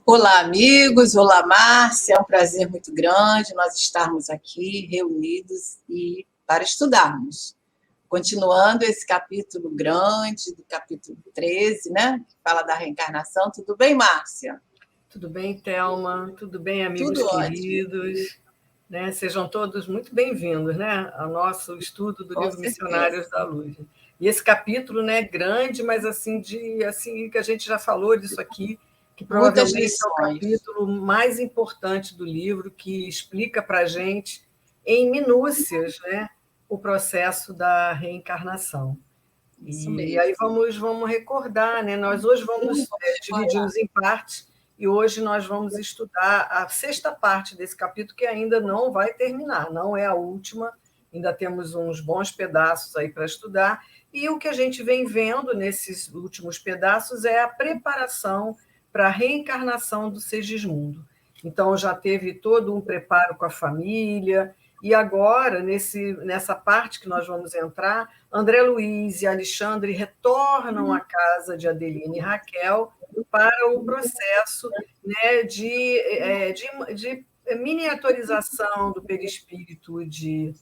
Olá, amigos. Olá, Márcia. É um prazer muito grande nós estarmos aqui reunidos e para estudarmos. Continuando esse capítulo grande, do capítulo 13, né? Que fala da reencarnação. Tudo bem, Márcia? Tudo bem, Thelma? Tudo bem, amigos Tudo ótimo. queridos? Né? Sejam todos muito bem-vindos, né, ao nosso estudo do Com livro certeza. Missionários da Luz. E esse capítulo, né, grande, mas assim que a gente já falou disso aqui, que Muitas provavelmente é o lições. capítulo mais importante do livro, que explica para a gente em minúcias, né, o processo da reencarnação. Isso E mesmo. aí vamos recordar, né? Nós hoje vamos Vamos recordar. dividimos em partes, e hoje nós vamos estudar a sexta parte desse capítulo, que ainda não vai terminar, não é a última, ainda temos uns bons pedaços aí para estudar, e o que a gente vem vendo nesses últimos pedaços é a preparação para a reencarnação do Segismundo. Então, já teve todo um preparo com a família, e agora, nessa parte que nós vamos entrar, André Luiz e Alexandre retornam à casa de Adelina e Raquel para o processo, né, de miniaturização do perispírito de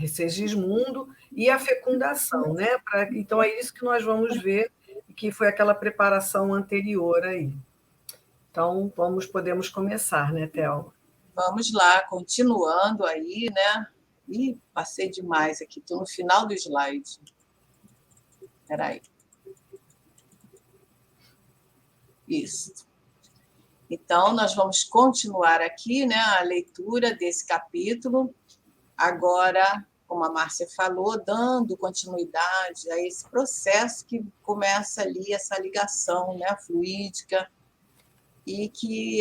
Segismundo e a fecundação. Né? Então, é isso que nós vamos ver, que foi aquela preparação anterior aí. Então, podemos começar, né, Thelma? Vamos lá, continuando aí, né? Ih, passei demais aqui. Estou no final do slide. Espera aí. Isso. Então, nós vamos continuar aqui, né, a leitura desse capítulo, agora, como a Márcia falou, dando continuidade a esse processo que começa ali, essa ligação, né, fluídica, e que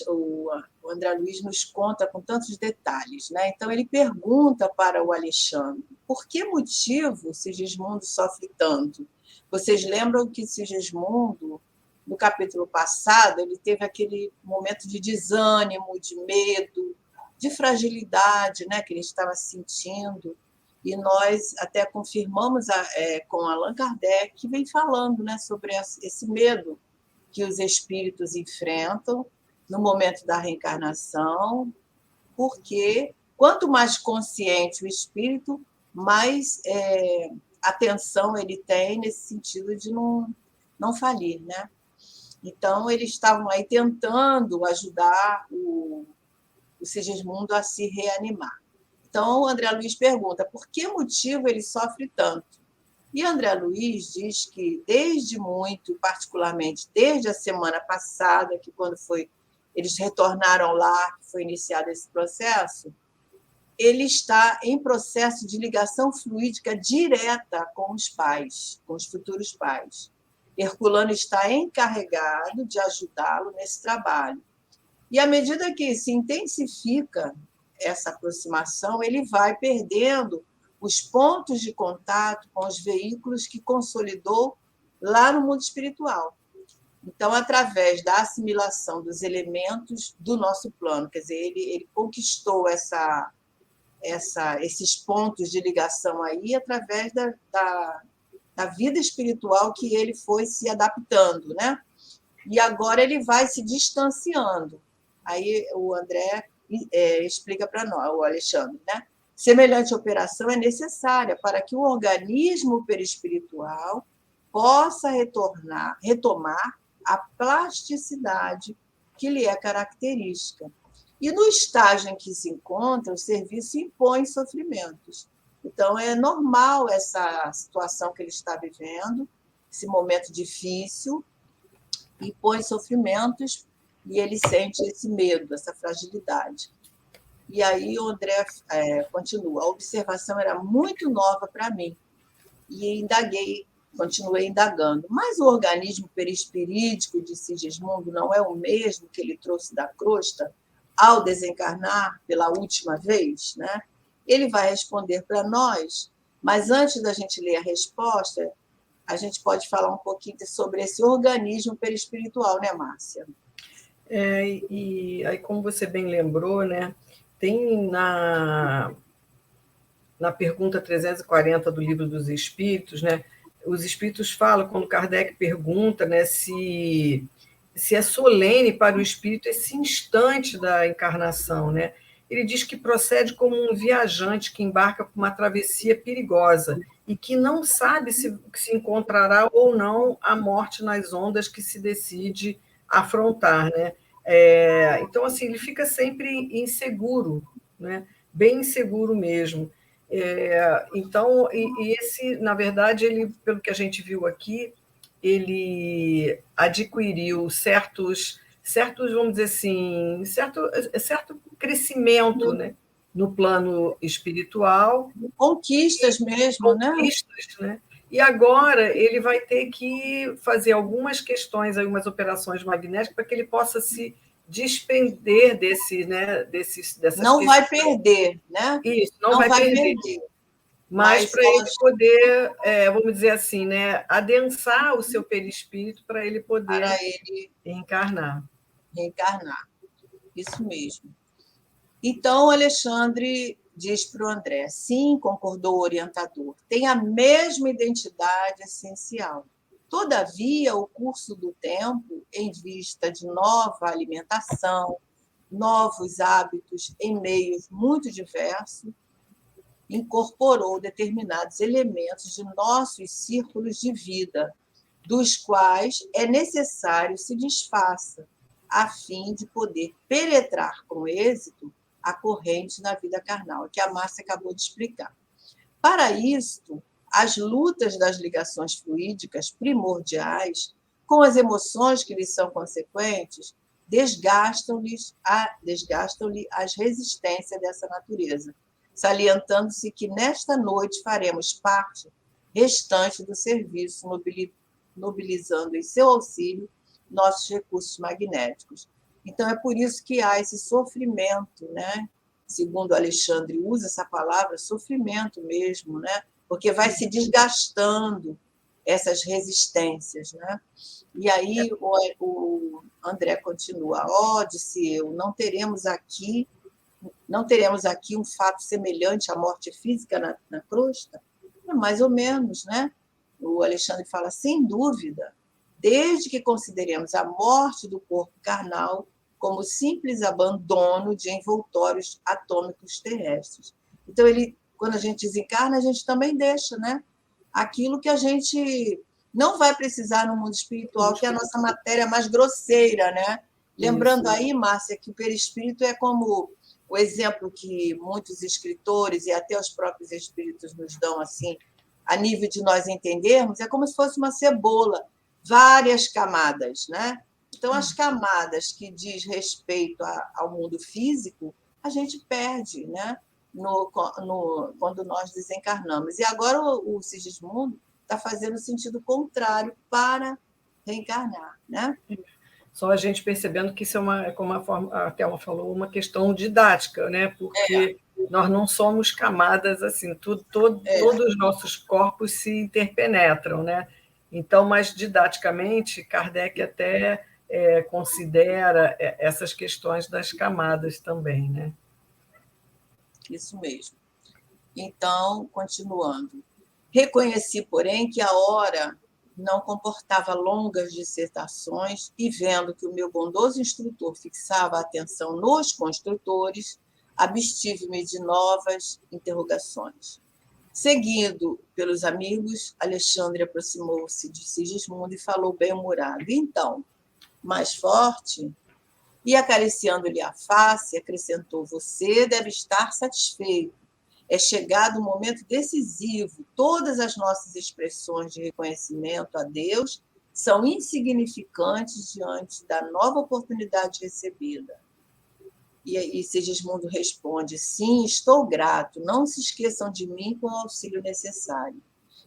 o André Luiz nos conta com tantos detalhes. Né? Então, ele pergunta para o Alexandre, por que motivo Sigismundo sofre tanto? Vocês lembram que Sigismundo, no capítulo passado, ele teve aquele momento de desânimo, de medo, de fragilidade, né, que ele estava sentindo, e nós até confirmamos com Allan Kardec, que vem falando, né, sobre esse medo que os espíritos enfrentam no momento da reencarnação, porque quanto mais consciente o espírito, mais atenção ele tem nesse sentido de não falir, né? Então, eles estavam aí tentando ajudar o Sigismundo a se reanimar. Então, o André Luiz pergunta por que motivo ele sofre tanto? E André Luiz diz que, desde muito, particularmente desde a semana passada, que quando eles retornaram lá, que foi iniciado esse processo, ele está em processo de ligação fluídica direta com os pais, com os futuros pais. Herculano está encarregado de ajudá-lo nesse trabalho. E à medida que se intensifica essa aproximação, ele vai perdendo os pontos de contato com os veículos que consolidou lá no mundo espiritual. Então, através da assimilação dos elementos do nosso plano, quer dizer, ele conquistou esses pontos de ligação aí através da vida espiritual que ele foi se adaptando, né? E agora ele vai se distanciando. Aí o André explica para nós, o Alexandre, né? Semelhante operação é necessária para que o organismo perispiritual possa retomar a plasticidade que lhe é característica. E no estágio em que se encontra, o serviço impõe sofrimentos. Então, é normal essa situação que ele está vivendo, esse momento difícil, impõe sofrimentos e ele sente esse medo, essa fragilidade. E aí o André continua, a observação era muito nova para mim e continuei indagando. Mas o organismo perispirídico de Sigismundo não é o mesmo que ele trouxe da crosta ao desencarnar pela última vez, né? Ele vai responder para nós, mas antes da gente ler a resposta, a gente pode falar um pouquinho sobre esse organismo perispiritual, né, Márcia? E aí, como você bem lembrou, né, tem na pergunta 340 do Livro dos Espíritos, né, os espíritos falam, quando Kardec pergunta, né, se se é solene para o espírito esse instante da encarnação, né? Ele diz que procede como um viajante que embarca por uma travessia perigosa e que não sabe se encontrará ou não a morte nas ondas que se decide afrontar, né? Então, assim, ele fica sempre inseguro, né? Bem inseguro mesmo. Então, esse, na verdade, ele, pelo que a gente viu aqui, ele adquiriu certos, vamos dizer assim, certo crescimento, né, no plano espiritual. Conquistas mesmo, né? Conquistas, né? E agora ele vai ter que fazer algumas questões, algumas operações magnéticas para que ele possa se despender dessas Não questões. vai perder, né? Isso, não vai perder. Mas para ele poder, vamos dizer assim, né, adensar o seu perispírito para ele poder reencarnar. Reencarnar, isso mesmo. Então, Alexandre diz para o André: sim, concordou o orientador, tem a mesma identidade essencial. Todavia, o curso do tempo, em vista de nova alimentação, novos hábitos em meios muito diversos, incorporou determinados elementos de nossos círculos de vida, dos quais é necessário se desfaça, a fim de poder penetrar com êxito a corrente na vida carnal, que a Márcia acabou de explicar. Para isto, as lutas das ligações fluídicas primordiais, com as emoções que lhes são consequentes, desgastam-lhe as resistências dessa natureza, salientando-se que nesta noite faremos parte restante do serviço, mobilizando em seu auxílio nossos recursos magnéticos. Então, é por isso que há esse sofrimento, né? Segundo Alexandre usa essa palavra, sofrimento mesmo, né? Porque vai se desgastando essas resistências, né? E aí o André continua: disse eu, não teremos aqui um fato semelhante à morte física na crosta? É mais ou menos, né? O Alexandre fala: sem dúvida, desde que consideremos a morte do corpo carnal como simples abandono de envoltórios atômicos terrestres. Então, quando a gente desencarna, a gente também deixa, né? Aquilo que a gente não vai precisar no mundo espiritual, que é a nossa matéria mais grosseira, né? Lembrando aí, Márcia, que o perispírito é como o exemplo que muitos escritores e até os próprios espíritos nos dão, assim, a nível de nós entendermos, é como se fosse uma cebola, várias camadas, né? Então, as camadas que diz respeito ao mundo físico, a gente perde, né? Quando nós desencarnamos. E agora o Sigismundo está fazendo o sentido contrário para reencarnar, né? Só a gente percebendo que isso como a Thelma falou, uma questão didática, né? Porque nós não somos camadas assim, todos os nossos corpos se interpenetram, né? Então, mas didaticamente, Kardec até considera essas questões das camadas também, né? Isso mesmo. Então, continuando. Reconheci, porém, que a hora não comportava longas dissertações e, vendo que o meu bondoso instrutor fixava a atenção nos construtores, abstive-me de novas interrogações. Seguido pelos amigos, Alexandre aproximou-se de Sigismundo e falou bem-humorado: então, mais forte? E, acariciando-lhe a face, acrescentou: você deve estar satisfeito. É chegado um momento decisivo. Todas as nossas expressões de reconhecimento a Deus são insignificantes diante da nova oportunidade recebida. E Sigismundo responde: sim, estou grato. Não se esqueçam de mim com o auxílio necessário.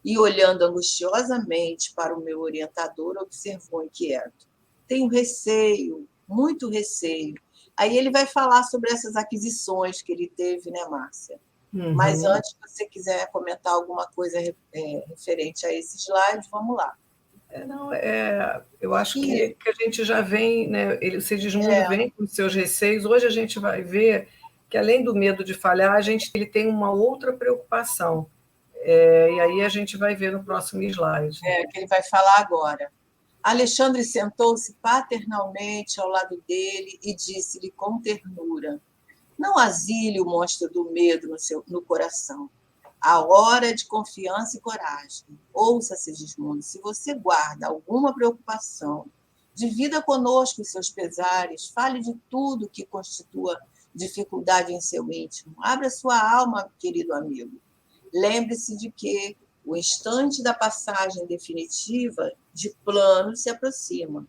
E, olhando angustiosamente para o meu orientador, observou inquieto: tenho receio, muito receio. Aí ele vai falar sobre essas aquisições que ele teve, né, Márcia? Uhum. Mas antes, se você quiser comentar alguma coisa referente a esse slide, vamos lá. Eu acho que a gente já vem, né? O Sigismundo vem com seus receios. Hoje a gente vai ver que, além do medo de falhar, ele tem uma outra preocupação. E aí a gente vai ver no próximo slide. Que ele vai falar agora. Alexandre sentou-se paternalmente ao lado dele e disse-lhe com ternura: não asile o monstro do medo no coração. A hora é de confiança e coragem. Ouça, Sigismundo, se você guarda alguma preocupação, divida conosco os seus pesares, fale de tudo que constitua dificuldade em seu íntimo. Abra sua alma, querido amigo. Lembre-se de que o instante da passagem definitiva de plano se aproxima.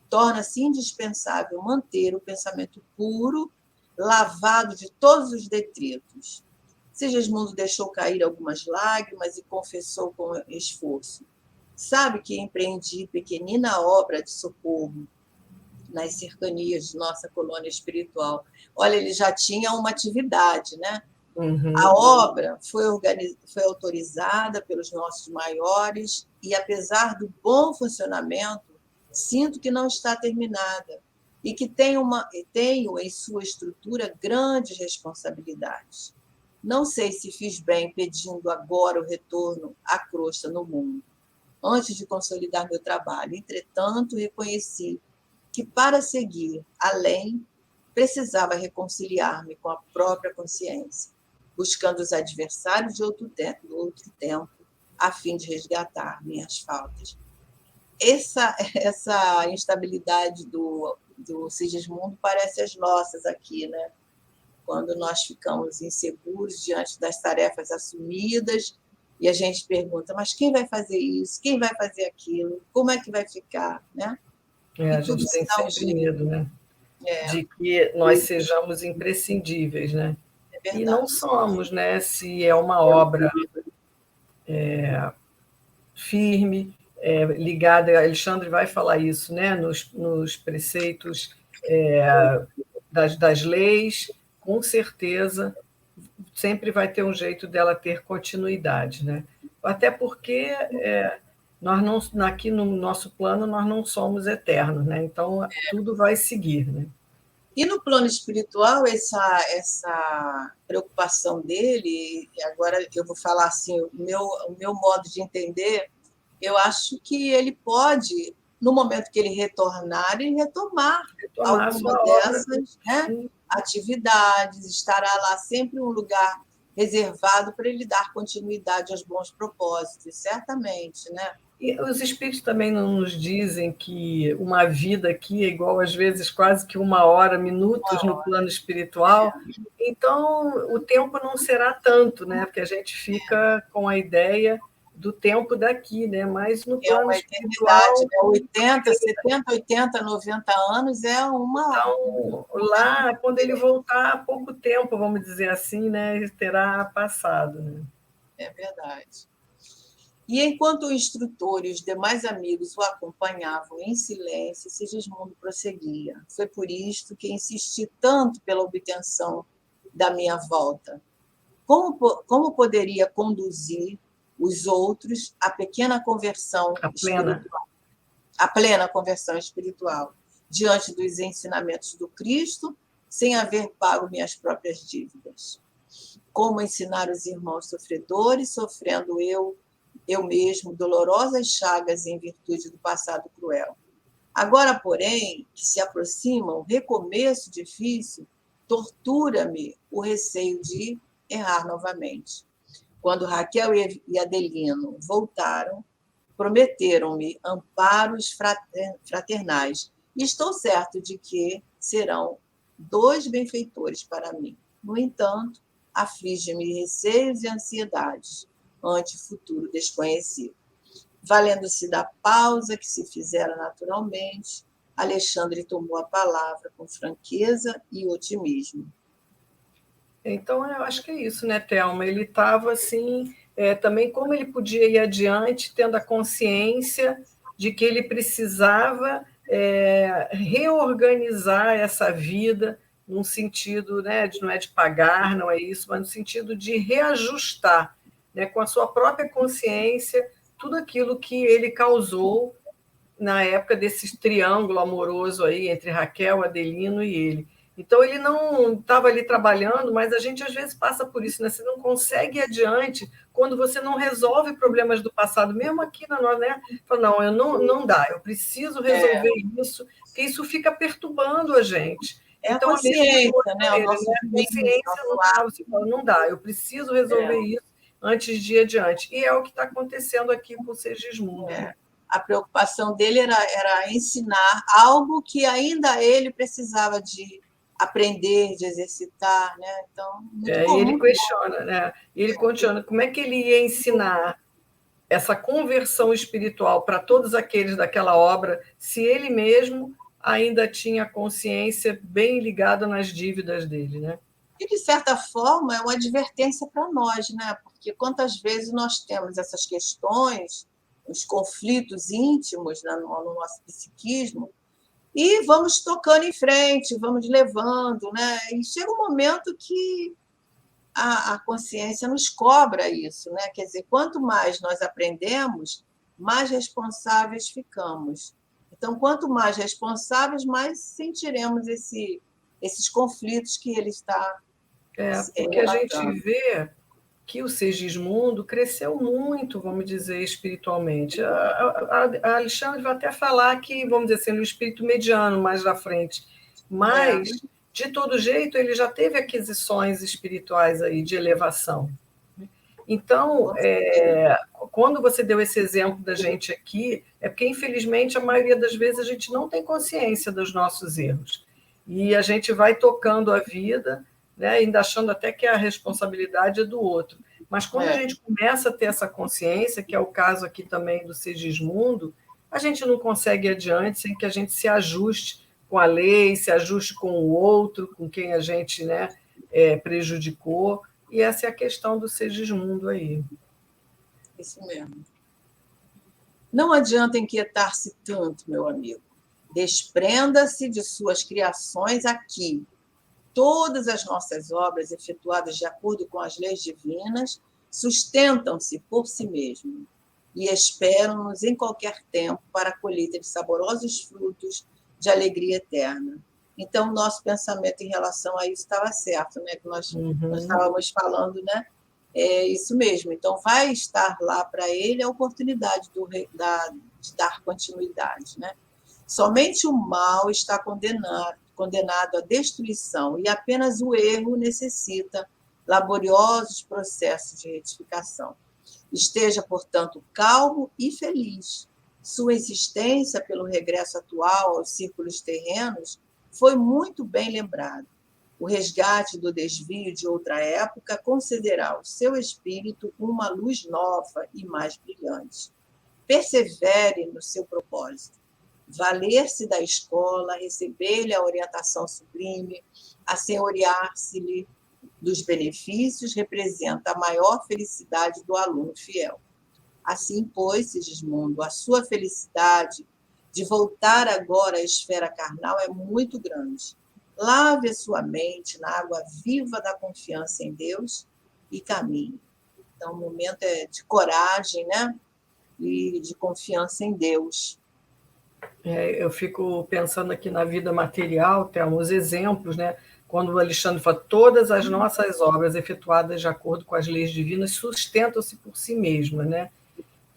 Torna-se indispensável manter o pensamento puro, lavado de todos os detritos. Sigismundo deixou cair algumas lágrimas e confessou com esforço: sabe que empreendi pequenina obra de socorro nas cercanias de nossa colônia espiritual. Olha, ele já tinha uma atividade, né? Uhum. A obra foi autorizada pelos nossos maiores e, apesar do bom funcionamento, sinto que não está terminada e que tenho em sua estrutura grandes responsabilidades. Não sei se fiz bem pedindo agora o retorno à crosta no mundo, antes de consolidar meu trabalho. Entretanto, reconheci que, para seguir além, precisava reconciliar-me com a própria consciência, buscando os adversários de outro tempo, a fim de resgatar minhas faltas. Essa instabilidade do Sigismundo parece as nossas aqui, né? Quando nós ficamos inseguros diante das tarefas assumidas e a gente pergunta, mas quem vai fazer isso? Quem vai fazer aquilo? Como é que vai ficar? Né? A gente tem sempre medo, né? De que nós sejamos imprescindíveis, né? É e não somos, né? Se é uma obra firme, ligada, Alexandre vai falar isso, né? Nos preceitos das leis, com certeza sempre vai ter um jeito dela ter continuidade, né? Até porque nós não, aqui no nosso plano nós não somos eternos, né? Então tudo vai seguir, né? E no plano espiritual, essa preocupação dele, e agora eu vou falar assim, o meu modo de entender, eu acho que ele pode, no momento que ele retornar, ele retomar alguma dessas, né, atividades, estará lá sempre um lugar reservado para ele dar continuidade aos bons propósitos, certamente, né? E os espíritos também não nos dizem que uma vida aqui é igual, às vezes, quase que 1 hora, minutos no plano espiritual. Então, o tempo não será tanto, né? Porque a gente fica com a ideia do tempo daqui, né? Mas no plano espiritual... Né? 80, 70, 80, 90 anos é uma... Então, lá, quando ele voltar, há pouco tempo, vamos dizer assim, né? Terá passado, né? É verdade. E enquanto o instrutor e os demais amigos o acompanhavam em silêncio, Sigismundo prosseguia. Foi por isto que insisti tanto pela obtenção da minha volta. Como poderia conduzir os outros à pequena conversão espiritual? A plena conversão espiritual, diante dos ensinamentos do Cristo, sem haver pago minhas próprias dívidas? Como ensinar os irmãos sofredores, sofrendo eu mesmo dolorosas chagas em virtude do passado cruel? Agora, porém, que se aproxima um recomeço difícil, tortura-me o receio de errar novamente. Quando Raquel e Adelino voltaram, prometeram-me amparos fraternais, e estou certo de que serão 2 benfeitores para mim. No entanto, aflige-me receios e ansiedades ante o futuro desconhecido. Valendo-se da pausa que se fizera naturalmente, Alexandre tomou a palavra com franqueza e otimismo. Então, eu acho que é isso, né, Thelma? Ele estava assim, também como ele podia ir adiante, tendo a consciência de que ele precisava reorganizar essa vida num sentido, né, não é de pagar, não é isso, mas no sentido de reajustar, né, com a sua própria consciência tudo aquilo que ele causou na época desse triângulo amoroso aí entre Raquel, Adelino e ele. Então, ele não estava ali trabalhando, mas a gente às vezes passa por isso, né? Você não consegue ir adiante quando você não resolve problemas do passado, mesmo aqui na nossa, né? Fala, não, não dá, eu preciso resolver isso, porque isso fica perturbando a gente. É Então, a consciência, né? O ele, nosso né? A juízo, consciência nosso não dá, ato. você fala, não dá, eu preciso resolver isso antes de ir adiante. E é o que está acontecendo aqui com o Segismundo. É. A preocupação dele era ensinar algo que ainda ele precisava de aprender, de exercitar, né? Então, muito E bom. ele questiona, né? Ele questiona como é que ele ia ensinar essa conversão espiritual para todos aqueles daquela obra, se ele mesmo ainda tinha consciência bem ligada nas dívidas dele, né? E, de certa forma, é uma advertência para nós, né? Porque quantas vezes nós temos essas questões, os conflitos íntimos, né, no nosso psiquismo, e vamos tocando em frente, vamos levando, né? E chega um momento que a consciência nos cobra isso, né? Quer dizer, quanto mais nós aprendemos, mais responsáveis ficamos. Então, quanto mais responsáveis, mais sentiremos esses conflitos que ele está Porque a gente relatando. vê que o Segismundo cresceu muito, vamos dizer, espiritualmente. A Alexandre vai até falar que, vamos dizer assim, no espírito mediano mais à frente, É, mas, de todo jeito, ele já teve aquisições espirituais aí de elevação. Então, quando você deu esse exemplo da gente aqui, é porque, infelizmente, a maioria das vezes a gente não tem consciência dos nossos erros. E a gente vai tocando a vida, né, ainda achando até que a responsabilidade é do outro. Mas quando a gente começa a ter essa consciência, que é o caso aqui também do Segismundo, a gente não consegue ir adiante sem que a gente se ajuste com a lei, se ajuste com o outro, com quem a gente, né, prejudicou. E essa é a questão do Segismundo aí. isso mesmo. Não adianta inquietar-se tanto, meu amigo. Desprenda-se de suas criações aqui. Todas as nossas obras, efetuadas de acordo com as leis divinas, sustentam-se por si mesmas e esperam-nos em qualquer tempo para a colheita de saborosos frutos de alegria eterna. Então, nosso pensamento em relação a isso estava certo, né? Que nós estávamos falando, né? É isso mesmo. Então, vai estar lá para ele a oportunidade de dar continuidade, né? Somente o mal está condenado à destruição e apenas o erro necessita laboriosos processos de retificação. Esteja, portanto, calmo e feliz. Sua insistência pelo regresso atual aos círculos terrenos foi muito bem lembrado. O resgate do desvio de outra época concederá ao seu espírito uma luz nova e mais brilhante. Persevere no seu propósito. Valer-se da escola, receber-lhe a orientação sublime, assenhorear-se-lhe dos benefícios, representa a maior felicidade do aluno fiel. Assim, pois, Sigismundo, a sua felicidade de voltar agora à esfera carnal é muito grande. Lave a sua mente na água viva da confiança em Deus e caminhe. Então, o momento é de coragem, né? E de confiança em Deus. Eu fico pensando aqui na vida material, temos exemplos, né? Quando o Alexandre fala, todas as nossas obras efetuadas de acordo com as leis divinas sustentam-se por si mesmas, né?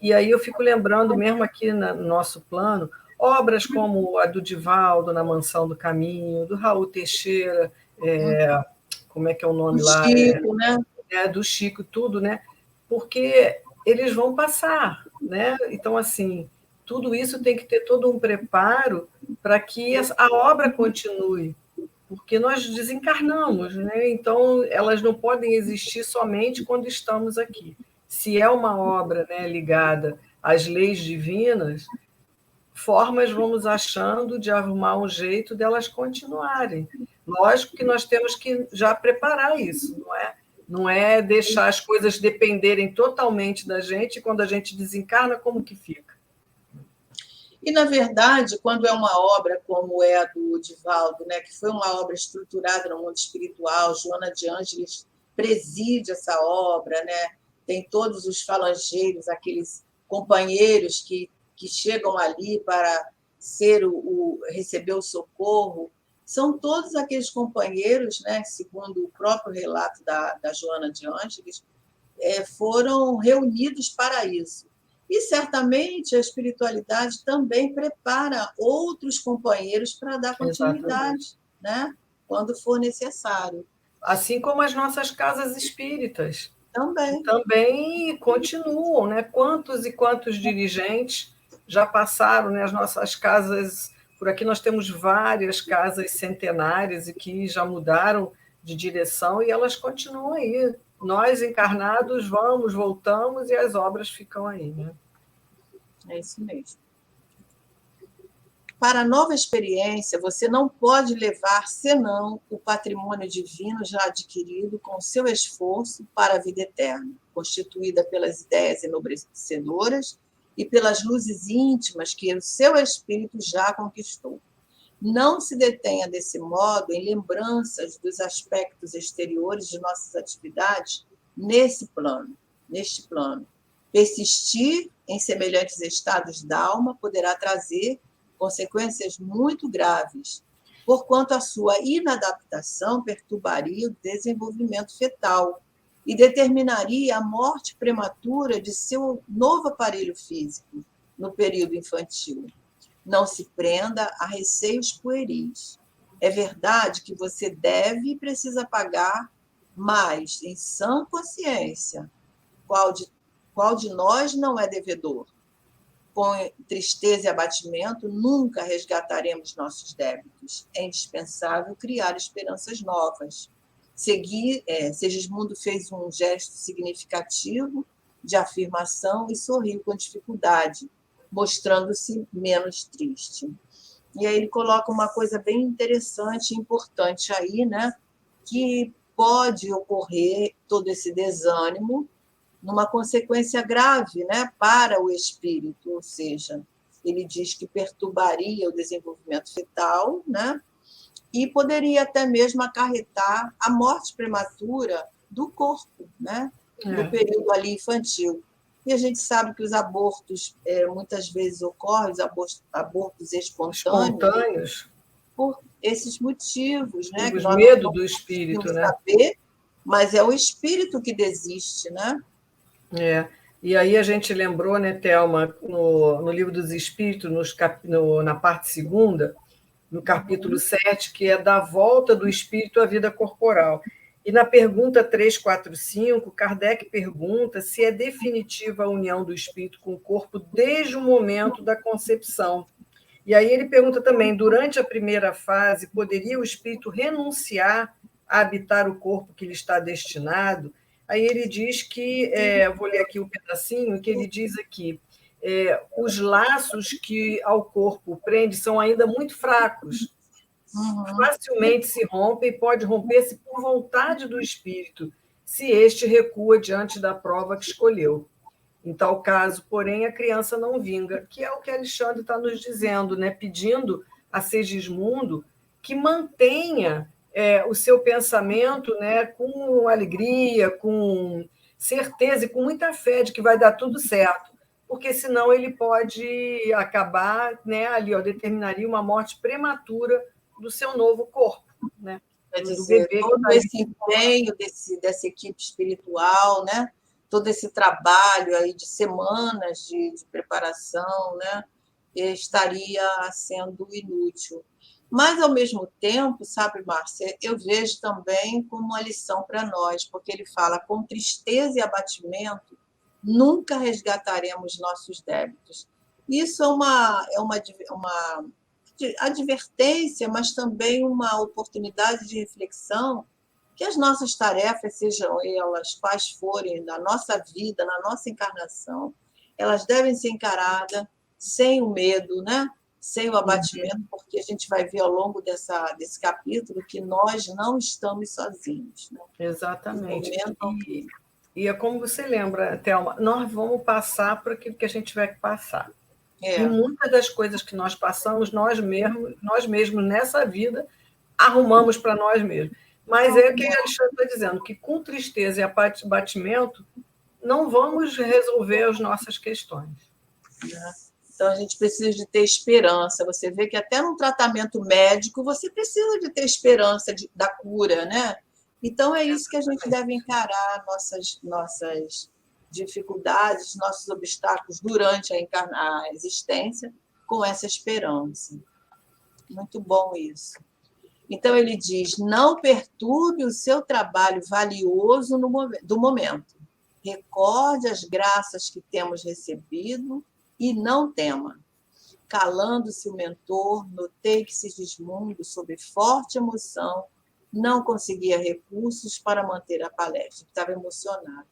E aí eu fico lembrando, mesmo aqui no nosso plano, obras como a do Divaldo, Na Mansão do Caminho, do Raul Teixeira, como é que é o nome O lá? Chico, né? Do Chico, tudo, né? Porque eles vão passar, né? Então, assim, tudo isso tem que ter todo um preparo para que a obra continue, porque nós desencarnamos, né? Então, elas não podem existir somente quando estamos aqui. Se é uma obra, né, ligada às leis divinas, formas vamos achando de arrumar um jeito delas continuarem. Lógico que nós temos que já preparar isso, não é? Não é deixar as coisas dependerem totalmente da gente, e quando a gente desencarna, como que fica? E, na verdade, quando é uma obra como é a do Divaldo, né, que foi uma obra estruturada no mundo espiritual, Joana de Ângeles preside essa obra, né, tem todos os falangeiros, aqueles companheiros que chegam ali para receber o socorro, são todos aqueles companheiros, né, segundo o próprio relato da Joana de Ângeles, foram reunidos para isso. E, certamente, a espiritualidade também prepara outros companheiros para dar continuidade, né? Quando for necessário. Assim como as nossas casas espíritas. Também. Também continuam, né? Quantos e quantos dirigentes já passaram, né? As nossas casas, por aqui nós temos várias casas centenárias e que já mudaram de direção e elas continuam aí. Nós, encarnados, vamos, voltamos e as obras ficam aí, né? É isso mesmo. Para a nova experiência, você não pode levar senão o patrimônio divino já adquirido com seu esforço para a vida eterna, constituída pelas ideias enobrecedoras e pelas luzes íntimas que o seu espírito já conquistou. Não se detenha desse modo em lembranças dos aspectos exteriores de nossas atividades neste plano. Persistir em semelhantes estados d'alma poderá trazer consequências muito graves, porquanto a sua inadaptação perturbaria o desenvolvimento fetal e determinaria a morte prematura de seu novo aparelho físico no período infantil. Não se prenda a receios pueris. É verdade que você deve e precisa pagar, mas, em sã consciência, qual de nós não é devedor? Com tristeza e abatimento, nunca resgataremos nossos débitos. É indispensável criar esperanças novas. Segismundo fez um gesto significativo de afirmação e sorriu com dificuldade, mostrando-se menos triste. E aí ele coloca uma coisa bem interessante e importante aí, né? Que pode ocorrer todo esse desânimo numa consequência grave, né, para o espírito, ou seja, ele diz que perturbaria o desenvolvimento fetal, né, e poderia até mesmo acarretar a morte prematura do corpo, né, no período ali infantil. E a gente sabe que os abortos muitas vezes ocorrem, os abortos espontâneos, por esses motivos, né, que nós medo do espírito, né? Saber, mas é o espírito que desiste, né? E aí a gente lembrou, né, Thelma, no Livro dos Espíritos, na parte segunda, no capítulo 7, que é da volta do espírito à vida corporal. E na pergunta 345, Kardec pergunta se é definitiva a união do espírito com o corpo desde o momento da concepção. E aí ele pergunta também, durante a primeira fase, poderia o espírito renunciar a habitar o corpo que lhe está destinado? Aí ele diz que, vou ler aqui um pedacinho, que ele diz aqui, os laços que ao corpo prende são ainda muito fracos, facilmente se rompem e pode romper-se por vontade do espírito, se este recua diante da prova que escolheu. Em tal caso, porém, a criança não vinga, que é o que Alexandre está nos dizendo, né? Pedindo a Segismundo que mantenha o seu pensamento, né, com alegria, com certeza e com muita fé de que vai dar tudo certo, porque senão ele pode acabar, né, ali, determinaria uma morte prematura do seu novo corpo, né? Quer dizer, todo esse empenho dessa equipe espiritual, né? Todo esse trabalho aí de semanas de preparação, né? Estaria sendo inútil. Mas, ao mesmo tempo, sabe, Márcia, eu vejo também como uma lição para nós, porque ele fala, com tristeza e abatimento, nunca resgataremos nossos débitos. Isso é uma advertência, mas também uma oportunidade de reflexão que as nossas tarefas, sejam elas quais forem, na nossa vida, na nossa encarnação, elas devem ser encaradas sem o medo, né? Sem o abatimento, porque a gente vai ver ao longo desse capítulo que nós não estamos sozinhos. Né? Exatamente. E é como você lembra, Thelma, nós vamos passar por aquilo que a gente tiver que passar. E muitas das coisas que nós passamos, nós mesmos nessa vida, arrumamos para nós mesmos. Mas é o que a Alexandre está dizendo, que com tristeza e abatimento não vamos resolver as nossas questões. Então, a gente precisa de ter esperança. Você vê que até no tratamento médico, você precisa de ter esperança da cura, né? Então, é isso que a gente deve encarar, nossas dificuldades, nossos obstáculos durante a existência, com essa esperança. Muito bom isso. Então, ele diz: não perturbe o seu trabalho valioso do momento. Recorde as graças que temos recebido e não tema. Calando-se o mentor, notei que Sigismundo, sob forte emoção, não conseguia recursos para manter a palestra. Estava emocionado.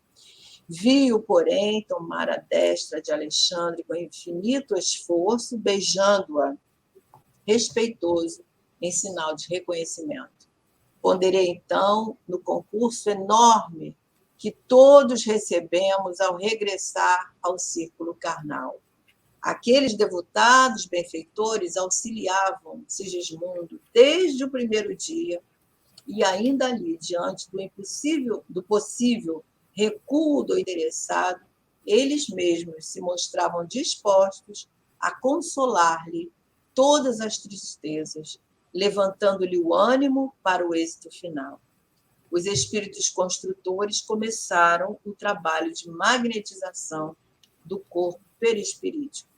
Vi-o, porém, tomar a destra de Alexandre com infinito esforço, beijando-a, respeitoso, em sinal de reconhecimento. Ponderei, então, no concurso enorme que todos recebemos ao regressar ao círculo carnal. Aqueles devotados benfeitores auxiliavam Sigismundo desde o primeiro dia e ainda ali, diante do possível recuo do interessado, eles mesmos se mostravam dispostos a consolar-lhe todas as tristezas, levantando-lhe o ânimo para o êxito final. Os espíritos construtores começaram o trabalho de magnetização do corpo perispirítico,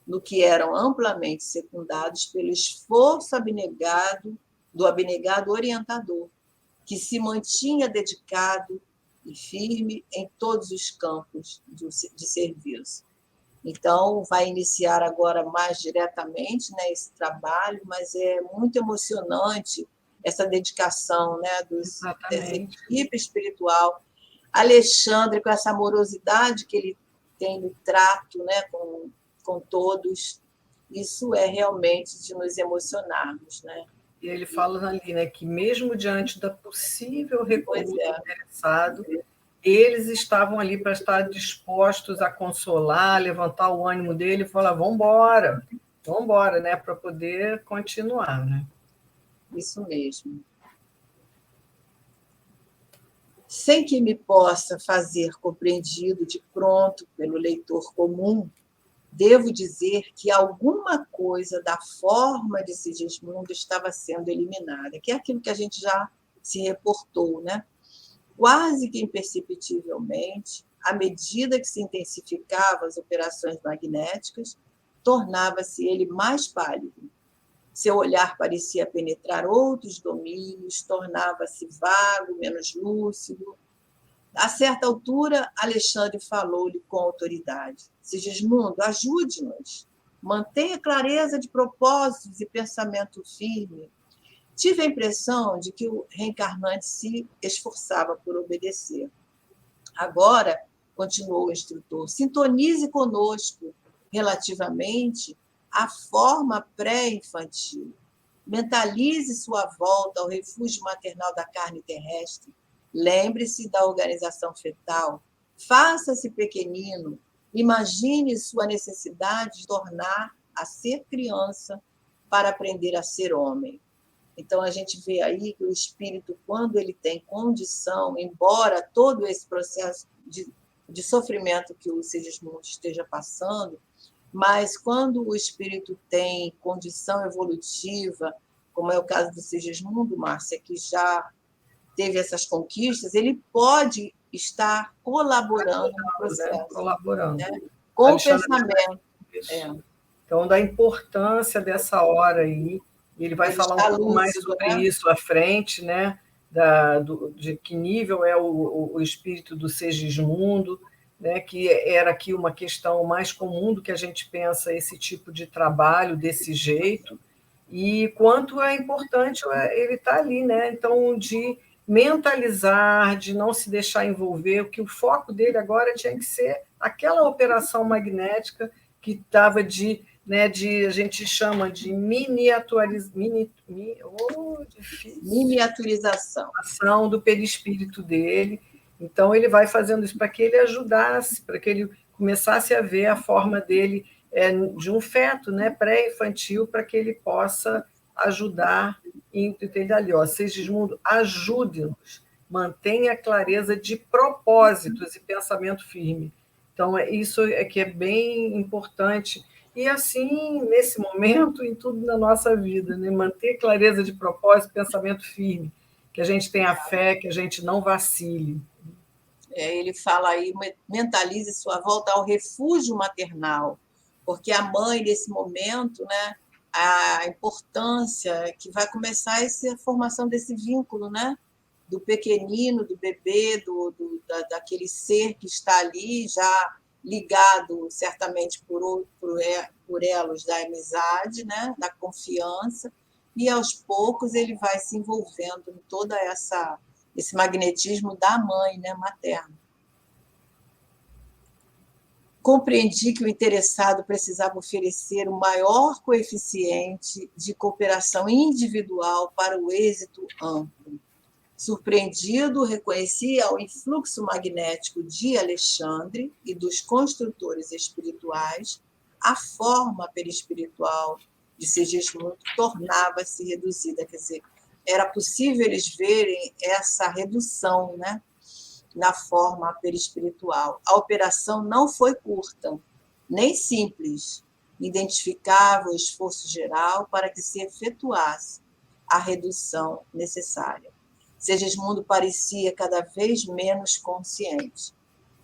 no que eram amplamente secundados pelo esforço do abnegado orientador, que se mantinha dedicado e firme em todos os campos de serviço. Então, vai iniciar agora mais diretamente, né, esse trabalho, mas é muito emocionante essa dedicação, né, dessa equipe espiritual. Alexandre, com essa amorosidade que ele tem no trato, né, com todos, isso é realmente de nos emocionarmos, né? E ele fala ali, né, que mesmo diante da possível recuo do interessado, eles estavam ali para estar dispostos a consolar, levantar o ânimo dele e falar: vamos embora, né, para poder continuar, né? Isso mesmo. Sem que me possa fazer compreendido de pronto pelo leitor comum, devo dizer que alguma coisa da forma de Sigismundo estava sendo eliminada, que é aquilo que a gente já se reportou, né? Quase que imperceptivelmente, à medida que se intensificavam as operações magnéticas, tornava-se ele mais pálido. Seu olhar parecia penetrar outros domínios, tornava-se vago, menos lúcido. A certa altura, Alexandre falou-lhe com autoridade: Sigismundo, ajude-nos. Mantenha clareza de propósitos e pensamento firme. Tive a impressão de que o reencarnante se esforçava por obedecer. Agora, continuou o instrutor, sintonize conosco relativamente à forma pré-infantil. Mentalize sua volta ao refúgio maternal da carne terrestre. Lembre-se da organização fetal. Faça-se pequenino. Imagine sua necessidade de tornar a ser criança para aprender a ser homem. Então, a gente vê aí que o espírito, quando ele tem condição, embora todo esse processo de sofrimento que o Sigismundo esteja passando, mas quando o espírito tem condição evolutiva, como é o caso do Sigismundo, Márcia, que já teve essas conquistas, ele pode estar colaborando no processo. Né? Colaborando. Né? Com o pensamento. Então, da importância dessa hora aí, ele vai falar um pouco mais sobre isso à frente, né? De que nível é o espírito do Sigismundo, né? Que era aqui uma questão mais comum do que a gente pensa esse tipo de trabalho desse jeito, e quanto é importante ele estar ali, né? Então, de mentalizar, de não se deixar envolver, que o foco dele agora tinha que ser aquela operação magnética que estava a gente chama de miniaturização do perispírito dele. Então, ele vai fazendo isso para que ele ajudasse, para que ele começasse a ver a forma dele de um feto, né, pré-infantil, para que ele possa ajudar. Entende ali, ó, Sigismundo, ajude-nos, mantenha a clareza de propósitos e pensamento firme. Então, isso é que é bem importante. E assim, nesse momento, em tudo na nossa vida, né? Manter clareza de propósito, pensamento firme. que a gente tenha fé, que a gente não vacile. Ele fala aí, mentalize sua volta ao refúgio maternal, porque a mãe, nesse momento, né, a importância que vai começar essa formação desse vínculo, né, do pequenino, do bebê, daquele ser que está ali já ligado, certamente, por elos da amizade, né, da confiança, e aos poucos ele vai se envolvendo em toda esse magnetismo da mãe, né, materna. Compreendi que o interessado precisava oferecer o maior coeficiente de cooperação individual para o êxito amplo. Surpreendido, reconhecia o influxo magnético de Alexandre e dos construtores espirituais, a forma perispiritual de Sigismundo tornava-se reduzida. Quer dizer, era possível eles verem essa redução, né, na forma perispiritual. A operação não foi curta, nem simples. Identificava o esforço geral para que se efetuasse a redução necessária. Segismundo parecia cada vez menos consciente.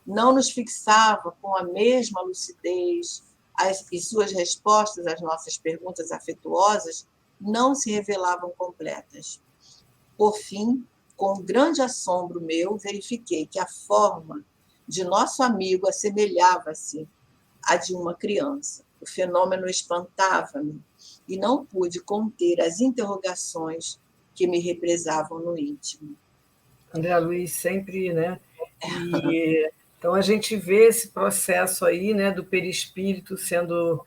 Não nos fixava com a mesma lucidez e suas respostas às nossas perguntas afetuosas não se revelavam completas. Por fim, com grande assombro meu, verifiquei que a forma de nosso amigo assemelhava-se à de uma criança. O fenômeno espantava-me e não pude conter as interrogações que me represavam no íntimo. André Luiz sempre, né? Então a gente vê esse processo aí, né, do perispírito sendo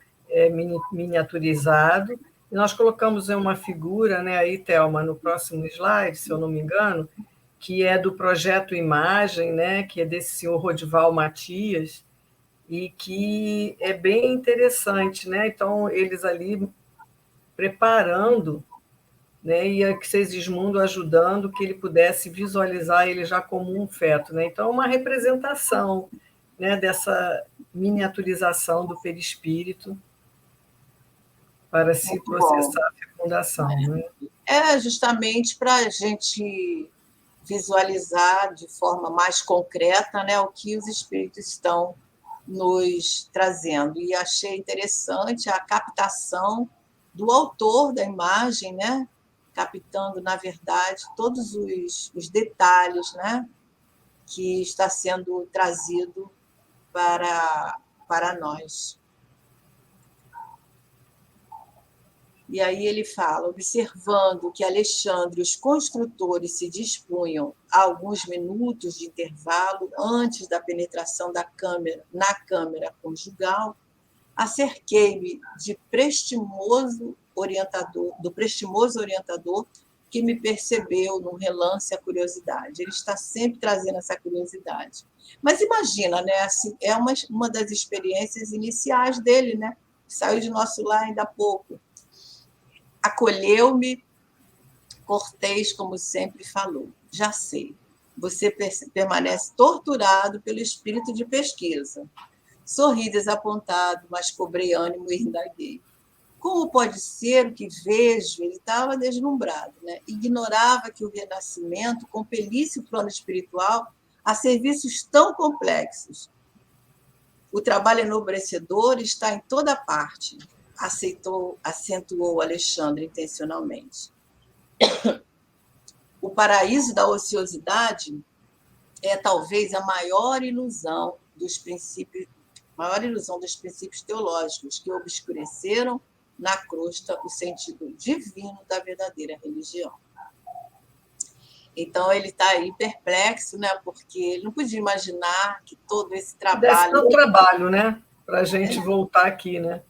miniaturizado. E nós colocamos uma figura, né, aí, Thelma, no próximo slide, se eu não me engano, que é do projeto Imagem, né, que é desse senhor Rodival Matias, e que é bem interessante, né? Então, eles ali preparando, né, e a Segismundo ajudando que ele pudesse visualizar ele já como um feto, né? Então, uma representação, né, dessa miniaturização do perispírito para se processar a fecundação. Né? Justamente para a gente visualizar de forma mais concreta, né, o que os espíritos estão nos trazendo. E achei interessante a captação do autor da imagem, né, captando, na verdade, todos os detalhes, né, que está sendo trazido para nós. E aí ele fala, observando que Alexandre e os construtores se dispunham a alguns minutos de intervalo antes da penetração da câmera na câmara conjugal, acerquei-me do prestimoso orientador que me percebeu num relance a curiosidade. Ele está sempre trazendo essa curiosidade. Mas imagina, né? Assim, é uma das experiências iniciais dele, né? Saiu de nosso lar ainda há pouco. Acolheu-me, cortês, como sempre falou. Já sei, você permanece torturado pelo espírito de pesquisa. Sorri desapontado, mas cobrei ânimo e indaguei. Como pode ser o que vejo? Ele estava deslumbrado, né? Ignorava que o renascimento compelisse o plano espiritual a serviços tão complexos. O trabalho enobrecedor está em toda parte, acentuou Alexandre intencionalmente. O paraíso da ociosidade é talvez a maior ilusão dos princípios teológicos que obscureceram na crosta o sentido divino da verdadeira religião. Então, ele está aí perplexo, né? Porque ele não podia imaginar que todo esse trabalho... Deve ser um trabalho, né? Para a gente voltar aqui, né?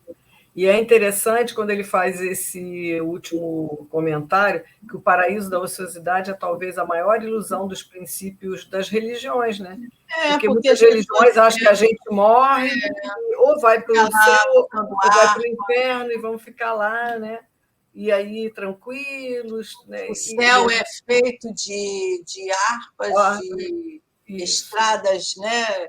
E é interessante quando ele faz esse último comentário, que o paraíso da ociosidade é talvez a maior ilusão dos princípios das religiões, né? Porque muitas religiões acham que a gente morre, ou vai para o céu, ou vai para o inferno, e vamos ficar lá, né? E aí, tranquilos. Né? O céu é feito de harpas, de estradas, né?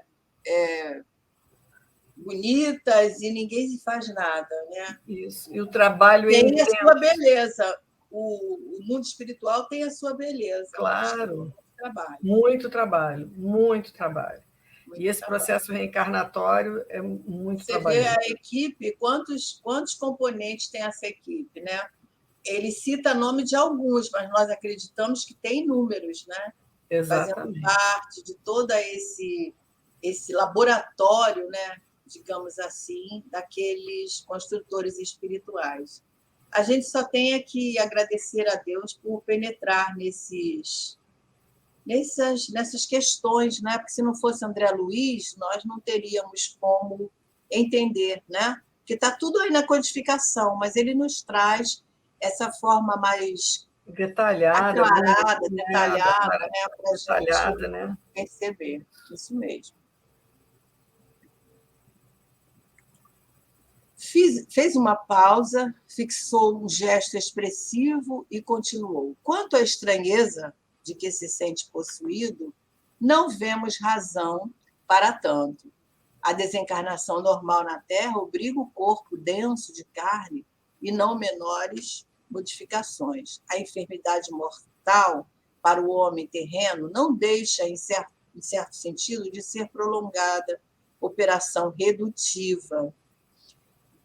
Bonitas, e ninguém faz nada, né? Isso. E o trabalho tem a sua beleza, o mundo espiritual tem a sua beleza. Claro. Trabalho. Muito trabalho, muito trabalho. Muito e esse trabalho. Processo reencarnatório é muito trabalhoso. Você vê a equipe, quantos componentes tem essa equipe, né? Ele cita nome de alguns, mas nós acreditamos que tem números, né? Exatamente. Fazendo parte de todo esse laboratório, né? Digamos assim, daqueles construtores espirituais. A gente só tem que agradecer a Deus por penetrar nessas questões, né? Porque se não fosse André Luiz, nós não teríamos como entender, né? Porque está tudo aí na codificação, mas ele nos traz essa forma mais detalhada, aclarada, detalhada, né? Para a gente né? perceber. Isso mesmo. Fez uma pausa, fixou um gesto expressivo e continuou. Quanto à estranheza de que se sente possuído, não vemos razão para tanto. A desencarnação normal na Terra obriga o corpo denso de carne e não menores modificações. A enfermidade mortal para o homem terreno não deixa, em certo sentido, de ser prolongada, operação redutiva,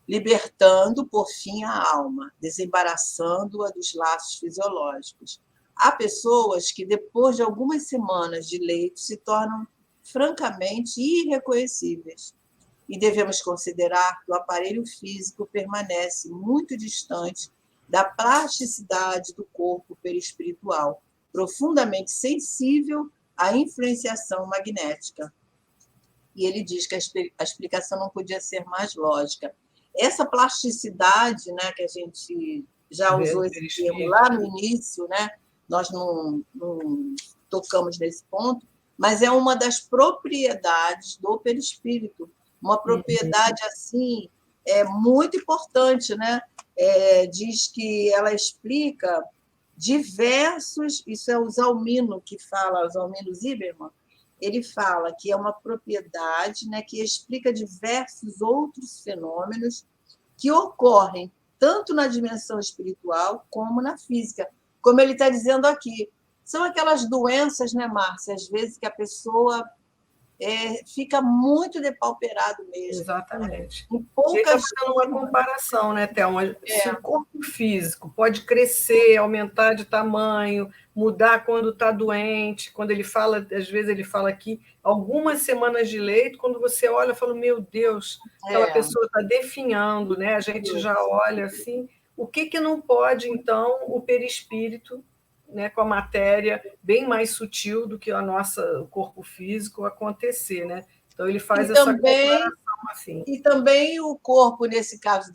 libertando, por fim, a alma, desembaraçando-a dos laços fisiológicos. Há pessoas que, depois de algumas semanas de leito, se tornam francamente irreconhecíveis. E devemos considerar que o aparelho físico permanece muito distante da plasticidade do corpo perispiritual, profundamente sensível à influenciação magnética. E ele diz que a explicação não podia ser mais lógica. Essa plasticidade, né, que a gente já usou esse termo lá no início, né, nós não tocamos nesse ponto, mas é uma das propriedades do perispírito, uma propriedade assim muito importante, né? Diz que ela explica diversos, isso é o Zalmino que fala, o Zalmino Zimmermann, ele fala que é uma propriedade, né, que explica diversos outros fenômenos que ocorrem tanto na dimensão espiritual como na física. Como ele está dizendo aqui, são aquelas doenças, né, Márcia, às vezes que a pessoa fica muito depauperado mesmo. Exatamente. Em poucas... Está fazendo uma comparação, né, Thelma? Se o corpo físico pode crescer, aumentar de tamanho, mudar quando está doente, quando ele fala, às vezes ele fala aqui, algumas semanas de leito, quando você olha, fala, meu Deus, aquela pessoa está definhando, né? A gente já olha assim, o que não pode, então, o perispírito, né, com a matéria bem mais sutil do que o corpo físico acontecer, né? Então ele faz essa comparação assim. E também o corpo, nesse caso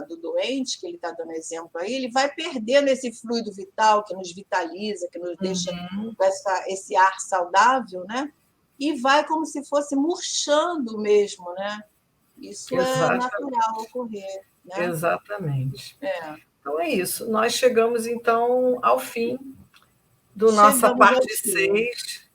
do doente, que ele está dando exemplo aí, ele vai perdendo esse fluido vital que nos vitaliza, que nos deixa com esse ar saudável, né? E vai como se fosse murchando mesmo, né? Isso é natural ocorrer. Né? Exatamente. Então é isso. Nós chegamos, então, ao fim da nossa parte 6.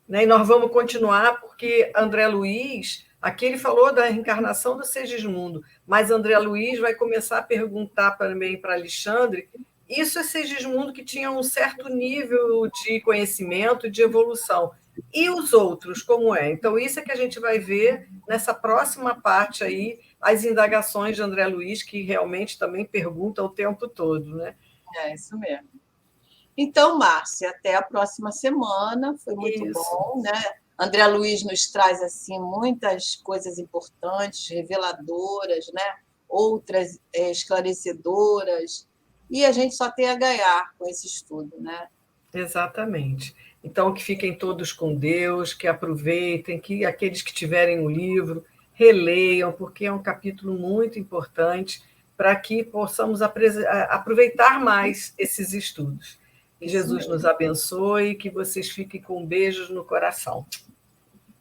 Né? E nós vamos continuar, porque André Luiz, aqui ele falou da reencarnação do Segismundo, mas André Luiz vai começar a perguntar também para Alexandre, isso é Segismundo que tinha um certo nível de conhecimento, de evolução. E os outros, como é? Então, isso é que a gente vai ver nessa próxima parte aí, as indagações de André Luiz, que realmente também pergunta o tempo todo, né? É isso mesmo. Então, Márcia, até a próxima semana. Foi muito bom, né? André Luiz nos traz assim muitas coisas importantes, reveladoras, né? Outras esclarecedoras. E a gente só tem a ganhar com esse estudo, né? Exatamente. Então, que fiquem todos com Deus, que aproveitem, que aqueles que tiverem o livro releiam, porque é um capítulo muito importante para que possamos aproveitar mais esses estudos. Que Jesus nos abençoe, que vocês fiquem com beijos no coração.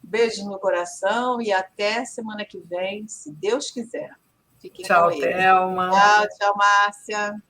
Beijos no coração e até semana que vem, se Deus quiser. Fiquem tchau, com ele. Thelma. Tchau, Márcia.